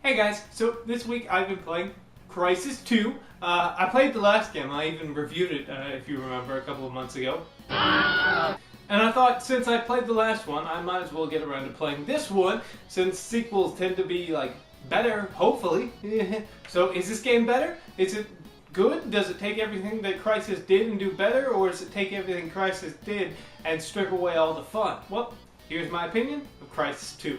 Hey guys, so this week I've been playing Crysis 2. I played the last game. I even reviewed it, if you remember, a couple of months ago. And I thought, since I played the last one, I might as well get around to playing this one, since sequels tend to be, better, hopefully. So, is this game better? Is it good? Does it take everything that Crysis did and do better, or does it take everything Crysis did and strip away all the fun? Well, here's my opinion of Crysis 2.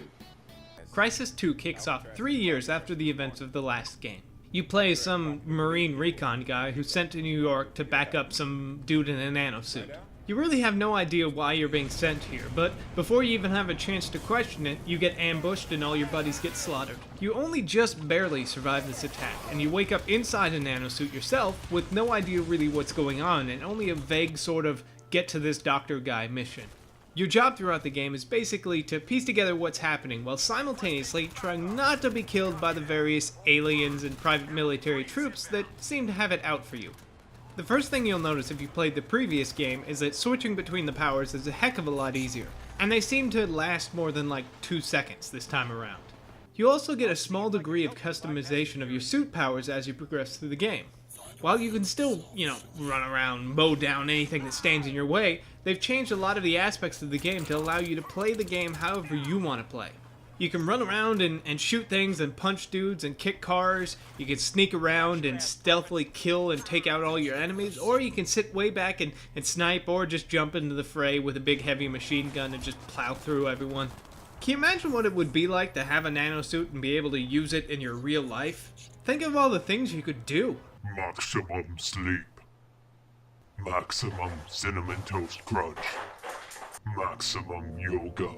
Crysis 2 kicks off 3 years after the events of the last game. You play some Marine recon guy who's sent to New York to back up some dude in a nanosuit. You really have no idea why you're being sent here, but before you even have a chance to question it, you get ambushed and all your buddies get slaughtered. You only just barely survive this attack, and you wake up inside a nanosuit yourself with no idea really what's going on and only a vague sort of get to this doctor guy mission. Your job throughout the game is basically to piece together what's happening while simultaneously trying not to be killed by the various aliens and private military troops that seem to have it out for you. The first thing you'll notice if you played the previous game is that switching between the powers is a heck of a lot easier, and they seem to last more than 2 seconds this time around. You also get a small degree of customization of your suit powers as you progress through the game. While you can still, run around, mow down anything that stands in your way, they've changed a lot of the aspects of the game to allow you to play the game however you want to play. You can run around and shoot things and punch dudes and kick cars, you can sneak around and stealthily kill and take out all your enemies, or you can sit way back and snipe or just jump into the fray with a big heavy machine gun and just plow through everyone. Can you imagine what it would be like to have a nanosuit and be able to use it in your real life? Think of all the things you could do. Maximum sleep. Maximum cinnamon toast crunch. Maximum yoga.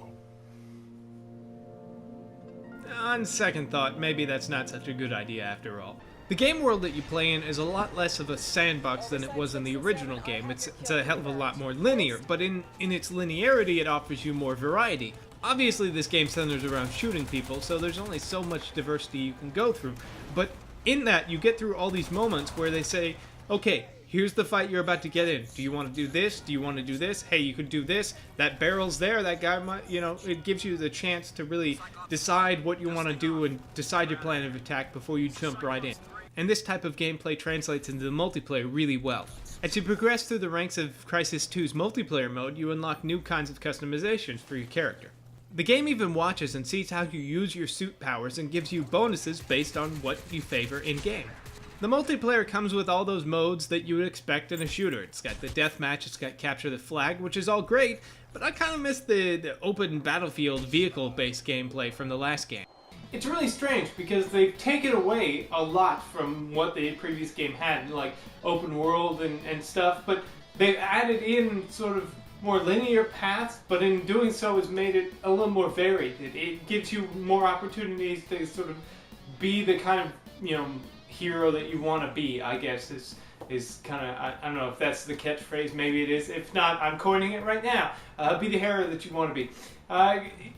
On second thought, maybe that's not such a good idea after all. The game world that you play in is a lot less of a sandbox than it was in the original game. It's a hell of a lot more linear, but in its linearity it offers you more variety. Obviously this game centers around shooting people, so there's only so much diversity you can go through, but in that, you get through all these moments where they say, okay, here's the fight you're about to get in. Do you want to do this? Do you want to do this? Hey, you could do this. That barrel's there. That guy might, it gives you the chance to really decide what you want to do and decide your plan of attack before you jump right in. And this type of gameplay translates into the multiplayer really well. As you progress through the ranks of Crysis 2's multiplayer mode, you unlock new kinds of customizations for your character. The game even watches and sees how you use your suit powers and gives you bonuses based on what you favor in-game. The multiplayer comes with all those modes that you would expect in a shooter. It's got the deathmatch, it's got capture the flag, which is all great, but I kind of miss the open battlefield vehicle-based gameplay from the last game. It's really strange because they've taken away a lot from what the previous game had, like open world and stuff, but they've added in sort of more linear paths, but in doing so has made it a little more varied. It gives you more opportunities to sort of be the kind of, hero that you want to be, I guess, is kind of, I don't know if that's the catchphrase, maybe it is. If not, I'm coining it right now. Be the hero that you want to be.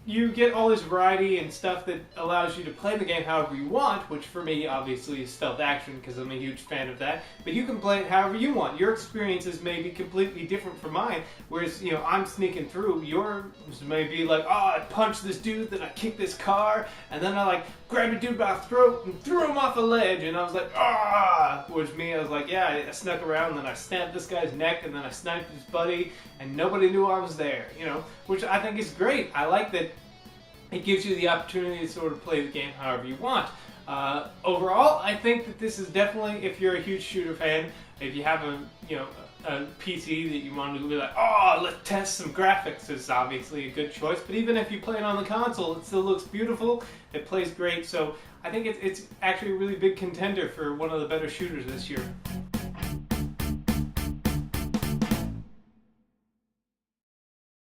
You get all this variety and stuff that allows you to play the game however you want, which for me obviously is stealth action because I'm a huge fan of that, but you can play it however you want. Your experiences may be completely different from mine, whereas, I'm sneaking through. Yours may be like, oh, I punched this dude, then I kicked this car, and then I grabbed a dude by the throat and threw him off a ledge, and I was like, ah! Whereas me, I was like, yeah, I snuck around, then I snapped this guy's neck, and then I sniped his buddy, and nobody knew I was there, which I think is great. I like that it gives you the opportunity to sort of play the game however you want. Overall, I think that this is definitely, if you're a huge shooter fan, if you have a PC that you want to be like, oh, let's test some graphics, is obviously a good choice. But even if you play it on the console, it still looks beautiful, it plays great, so I think it's actually a really big contender for one of the better shooters this year.